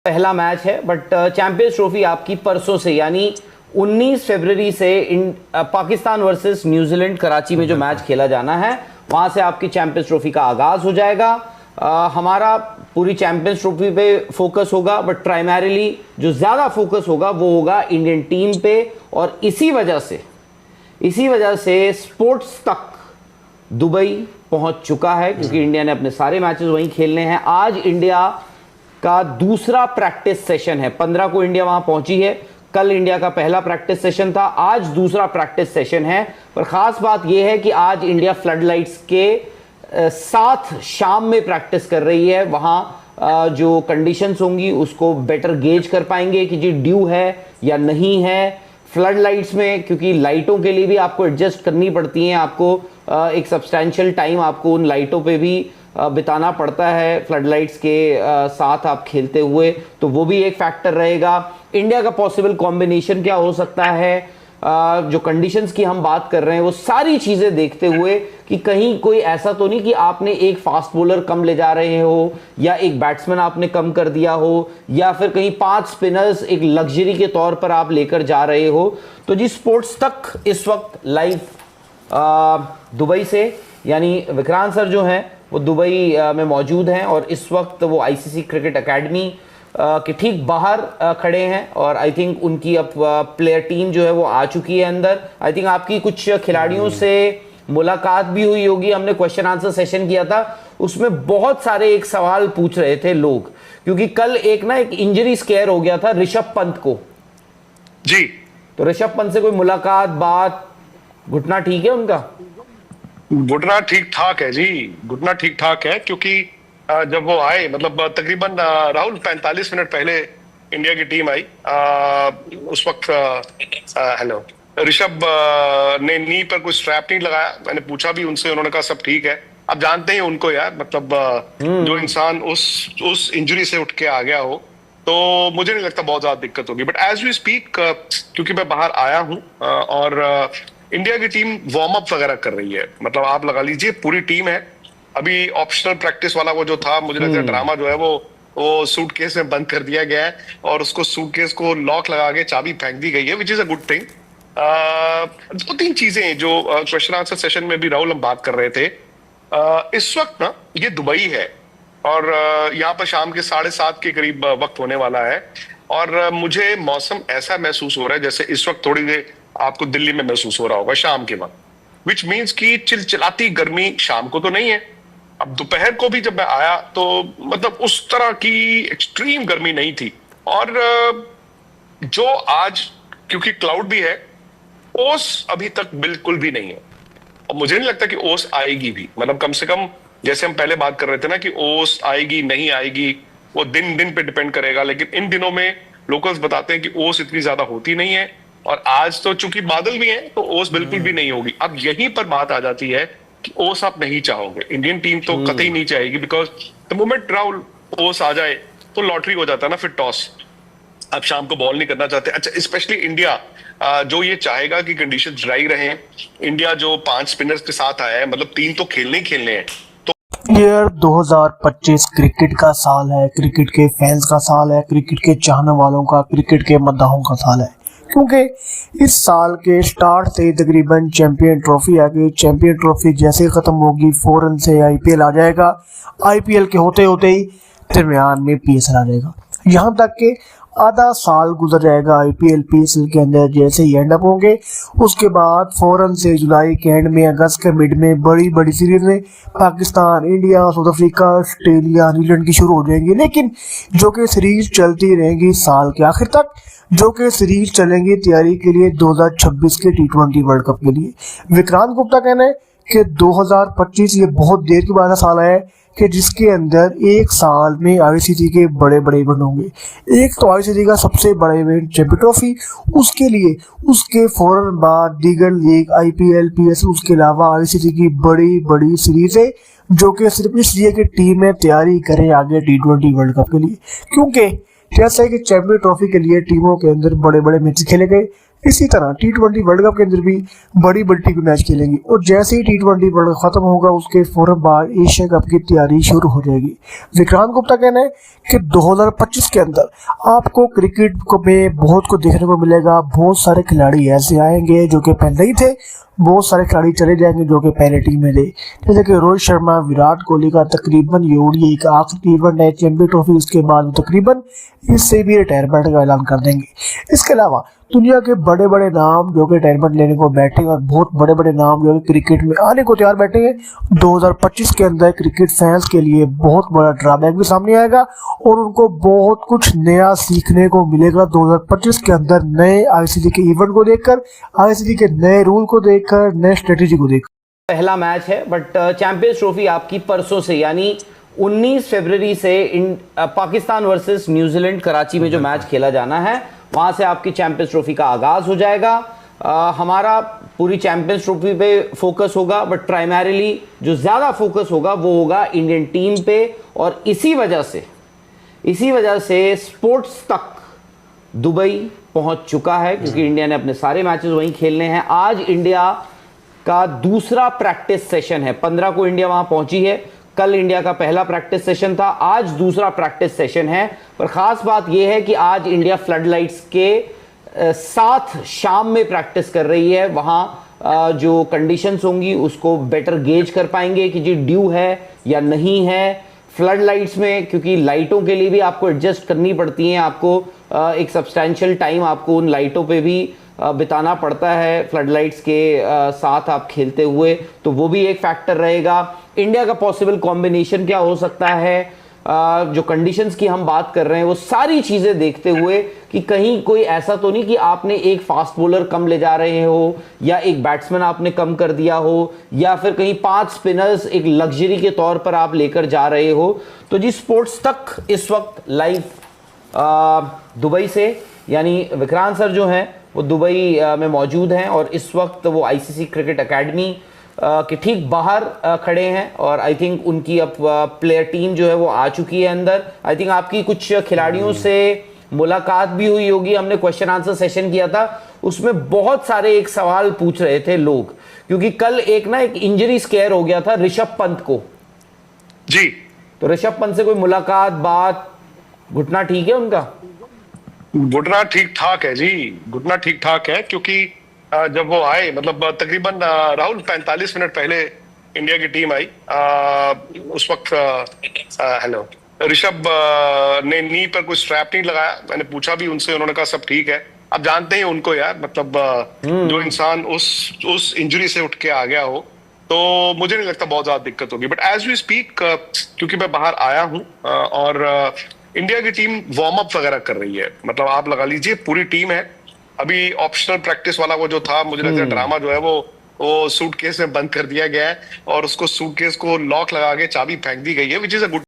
पहला मैच है, but champions trophy आपकी परसों से यानी 19 फरवरी से पाकिस्तान वर्सेस न्यूजीलैंड कराची में जो मैच खेला जाना है, वहां से आपकी चैंपियंस ट्रॉफी का आगाज हो जाएगा। हमारा पूरी चैंपियंस ट्रॉफी पे फोकस होगा, बट प्राइमरीली जो ज़्यादा फोकस होगा वो होगा इंडियन टीम पे। और इसी वजह से स्पोर्ट्स तक दुबई पहुंच चुका है, क्योंकि इंडिया ने अपने सारे मैचेस वहीं खेलने हैं। आज इंडिया का दूसरा प्रैक्टिस सेशन है। 15 को इंडिया वहां पहुंची है, कल इंडिया का पहला प्रैक्टिस सेशन था, आज दूसरा प्रैक्टिस सेशन है। पर खास बात यह है कि आज इंडिया फ्लड लाइट्स के साथ शाम में प्रैक्टिस कर रही है। वहां जो कंडीशंस होंगी उसको बेटर गेज कर पाएंगे कि जी ड्यू है या नहीं है। फ्लड लाइट्स में क्योंकि लाइटों के लिए भी आपको एडजस्ट करनी पड़ती हैं, आपको एक सब्सटैंशियल टाइम आपको उन लाइटों पे भी बिताना पड़ता है फ्लड लाइट्स के साथ आप खेलते हुए, तो वो भी एक फैक्टर रहेगा। इंडिया का पॉसिबल कॉम्बिनेशन क्या हो सकता है, जो कंडीशंस की हम बात कर रहे हैं, वो सारी चीजें देखते हुए कि कहीं कोई ऐसा तो नहीं कि आपने एक फास्ट बॉलर कम ले जा रहे हो या एक बैट्समैन आपने कम कर दिया हो, या फिर कहीं 5 स्पिनर्स एक लग्जरी के तौर पर आप लेकर जा रहे हो। तो जी स्पोर्ट्स तक इस वक्त लाइव दुबई से, यानी विक्रांत सर जो हैं वो दुबई में मौजूद हैं और इस वक्त वो आईसीसी क्रिकेट एकेडमी के ठीक बाहर खड़े हैं। और आई थिंक उनकी अब प्लेयर टीम जो है वो आ चुकी है अंदर। आई थिंक आपकी कुछ खिलाड़ियों से मुलाकात भी हुई होगी, हमने क्वेश्चन आंसर सेशन किया था, उसमें बहुत सारे एक सवाल पूछ रहे थे लोग, क्योंकि कल एक इंजरी स्केयर हो गया था ऋषभ पंत को जी। तो ऋषभ पंत से कोई मुलाकात, बात, घुटना ठीक है उनका? घुटना ठीक ठाक है जी, घुटना ठीक ठाक है, क्योंकि जब वो आए मतलब तकरीबन राहुल 45 मिनट पहले इंडिया की टीम आई, उस वक्त हेलो ऋषभ ने नी पर कोई स्ट्रैप नहीं लगाया। मैंने पूछा भी उनसे, उन्होंने कहा सब ठीक है। अब जानते हैं उनको यार, मतलब जो इंसान उस इंजरी से उठ के आ गया हो, तो मुझे नहीं लगता बहुत ज्यादा दिक्कत होगी। बट एज वी स्पीक, क्योंकि मैं बाहर आया हूं और इंडिया की टीम वार्म अप वगैरह कर रही है, मतलब आप लगा लीजिए पूरी टीम है। अभी ऑप्शनल प्रैक्टिस वाला वो जो था, मुझे लगता है ड्रामा जो है वो सूटकेस में बंद कर दिया गया है और उसको सूटकेस को लॉक लगा के चाबी फेंक दी गई है, which is a good thing. 2-3 चीजें जो क्वेश्चन आंसर सेशन में भी राहुल हम बात कर रहे थे। इस वक्त ना ये दुबई है और यहाँ पर शाम के 7:30 के करीब वक्त होने वाला है, और मुझे मौसम ऐसा महसूस हो रहा है जैसे इस वक्त थोड़ी देर आपको दिल्ली में महसूस हो रहा होगा शाम के वक्त, विच मीन्स की चिलचिलाती गर्मी शाम को तो नहीं है। अब दोपहर को भी जब मैं आया तो मतलब उस तरह की एक्सट्रीम गर्मी नहीं थी। और जो आज क्योंकि क्लाउड भी है, ओस अभी तक बिल्कुल भी नहीं है, और मुझे नहीं लगता कि ओस आएगी भी। मतलब कम से कम जैसे हम पहले बात कर रहे थे ना कि ओस आएगी नहीं आएगी, वो दिन दिन पे डिपेंड करेगा, लेकिन इन दिनों में लोकल्स बताते हैं कि ओस इतनी ज्यादा होती नहीं है। और आज तो चूंकि बादल भी हैं तो ओस बिल्कुल भी नहीं होगी। अब यहीं पर बात आ जाती है कि ओस आप नहीं चाहोगे, इंडियन टीम तो कतई नहीं चाहेगी, बिकॉज द मोमेंट राहुल ओस आ जाए तो लॉटरी हो जाता है ना, फिर टॉस। आप शाम को बॉल नहीं करना चाहते। अच्छा, स्पेशली इंडिया जो ये चाहेगा कि कंडीशन ड्राई रहे। इंडिया जो 5 स्पिनर्स के साथ आया है, मतलब 3 तो खेलने ही खेलने हैं। ईयर 2025 क्रिकेट का साल है, क्रिकेट के फैंस का साल है, क्रिकेट के चाहने वालों का, क्रिकेट के मद्दाहों का साल है, क्योंकि इस साल के स्टार्ट से तकरीबन चैंपियन ट्रॉफी आ गई। चैंपियन ट्रॉफी जैसे ही ख़त्म होगी फौरन से आईपीएल आ जाएगा, आईपीएल के होते होते ही दरमियान में पीएसएल आ जाएगा। यहाँ तक कि आधा साल गुजर जाएगा आईपीएल पीएसएल के अंदर जैसे ही एंड अप होंगे। उसके बाद फौरन से जुलाई के एंड में, अगस्त के मिड में बड़ी बड़ी सीरीज में Pakistan, India, south Africa, Australia, New Zealand की शुरू हो जाएंगी, लेकिन जो कि सीरीज चलती रहेंगी साल के आखिर तक, जो कि सीरीज चलेंगी तैयारी के लिए 2026 के T20 वर्ल्ड कप के लिए। विक्रांत गुप्ता कहना है कि 2025 ये बहुत देर के बाद साल है कि जिसके अंदर एक साल में आईसीसी के बड़े बड़े इवेंट होंगे। एक तो आईसीसी का सबसे बड़ा इवेंट चैंपियन ट्रॉफी, उसके लिए उसके फौरन बाद दीगर लीग, आईपीएल, पीएसएल, उसके अलावा आईसीसी की बड़ी बड़ी सीरीजें जो कि सिर्फ इसलिए कि टीमें तैयारी करें आगे T20 वर्ल्ड कप के लिए। क्योंकि जैसे कि चैंपियन ट्रॉफी के लिए टीमों के अंदर बड़े बड़े मैच खेले गए, इसी तरह T20 वर्ल्ड कप के अंदर भी बड़ी बड़ी टीमें मैच खेलेंगी और जैसे ही T20 वर्ल्ड कप खत्म होगा उसके फौरन बाद एशिया कप की तैयारी शुरू हो जाएगी। विक्रांत गुप्ता कहना है कि 2025 के अंदर आपको क्रिकेट को में बहुत कुछ देखने को मिलेगा। बहुत सारे खिलाड़ी ऐसे आएंगे जो कि पहले ही थे, बहुत सारे खिलाड़ी चले जाएंगे जो कि पहले टीम में थे, जैसे कि रोहित शर्मा, विराट कोहली का तकरीबन ये ओडीआई का आखिरी इवेंट है चैंपियन ट्रॉफी, उसके बाद वो तकरीबन इससे भी रिटायरमेंट का ऐलान कर देंगे। इसके अलावा दुनिया के बड़े बड़े नाम जो कि रिटायरमेंट लेने को बैठे और बहुत बड़े बड़े नाम जो कि क्रिकेट में आने को तैयार बैठे हैं। 2025 के अंदर क्रिकेट फैंस के लिए बहुत बड़ा ड्राबैक भी सामने आएगा और उनको बहुत कुछ नया सीखने को मिलेगा 2025 के अंदर, नए आईसीसी के इवेंट को देखकर, आईसीसी के नए रूल को देखकर, नए स्ट्रेटेजी को देखकर। पहला मैच है बट चैंपियंस ट्रॉफी आपकी परसों से यानी 19 फरवरी से पाकिस्तान वर्सेस न्यूजीलैंड कराची में जो मैच खेला जाना है वहां से आपकी चैंपियंस ट्रॉफी का आगाज हो जाएगा। हमारा पूरी चैंपियंस ट्रॉफी पे फोकस होगा बट प्राइमरीली जो ज्यादा फोकस होगा वो होगा इंडियन टीम पे और इसी वजह से स्पोर्ट्स तक दुबई पहुंच चुका है क्योंकि इंडिया ने अपने सारे मैचेस वहीं खेलने हैं। आज इंडिया का दूसरा प्रैक्टिस सेशन है, 15 को इंडिया वहां पहुंची है, कल इंडिया का पहला प्रैक्टिस सेशन था, आज दूसरा प्रैक्टिस सेशन है। पर खास बात यह है कि आज इंडिया फ्लड लाइट्स के साथ शाम में प्रैक्टिस कर रही है। वहां जो कंडीशंस होंगी उसको बेटर गेज कर पाएंगे कि जी ड्यू है या नहीं है। फ्लड लाइट्स में क्योंकि लाइटों के लिए भी आपको एडजस्ट करनी पड़ती हैं, आपको एक सब्सटैंशियल टाइम आपको उन लाइटों पे भी बिताना पड़ता है फ्लड लाइट्स के साथ आप खेलते हुए, तो वो भी एक फैक्टर रहेगा। इंडिया का पॉसिबल कॉम्बिनेशन क्या हो सकता है, जो कंडीशंस की हम बात कर रहे हैं वो सारी चीजें देखते हुए कि कहीं कोई ऐसा तो नहीं कि आपने एक फास्ट बॉलर कम ले जा रहे हो या एक बैट्समैन आपने कम कर दिया हो या फिर कहीं 5 स्पिनर्स एक लग्जरी के तौर पर आप लेकर जा रहे हो। तो जी स्पोर्ट्स तक इस वक्त लाइव दुबई से यानी विक्रांत सर जो हैं वो दुबई में मौजूद हैं और इस वक्त वो आईसीसी क्रिकेट एकेडमी के ठीक बाहर खड़े हैं और आई थिंक उनकी अब प्लेयर टीम जो है वो आ चुकी है अंदर। आई थिंक आपकी कुछ खिलाड़ियों से मुलाकात भी हुई होगी, हमने क्वेश्चन आंसर सेशन किया था, उसमें बहुत सारे एक सवाल पूछ रहे थे लोग क्योंकि कल एक इंजरी स्केयर हो गया था ऋषभ पंत को जी। तो ऋषभ पंत से कोई मुलाकात, बात, घुटना ठीक है उनका? घुटना ठीक ठाक है जी, घुटना ठीक ठाक है क्योंकि जब वो आए मतलब तकरीबन राहुल 45 मिनट पहले इंडिया की टीम आई, उस वक्त हेलो ऋषभ ने नी पर कोई स्ट्रैप नहीं लगाया। मैंने पूछा भी उनसे, उन्होंने कहा सब ठीक है। अब जानते हैं उनको यार, मतलब जो इंसान उस इंजरी से उठ के आ गया हो तो मुझे नहीं लगता बहुत ज्यादा दिक्कत होगी। बट एज वी स्पीक क्योंकि मैं बाहर आया हूं और इंडिया की टीम वार्म अप वगैरह कर रही है, मतलब आप लगा लीजिए पूरी टीम है। अभी ऑप्शनल प्रैक्टिस वाला वो जो था, मुझे लगता है ड्रामा जो है वो सूटकेस में बंद कर दिया गया है और उसको सूटकेस को लॉक लगा के चाबी फेंक दी गई है, विच इज अ गुड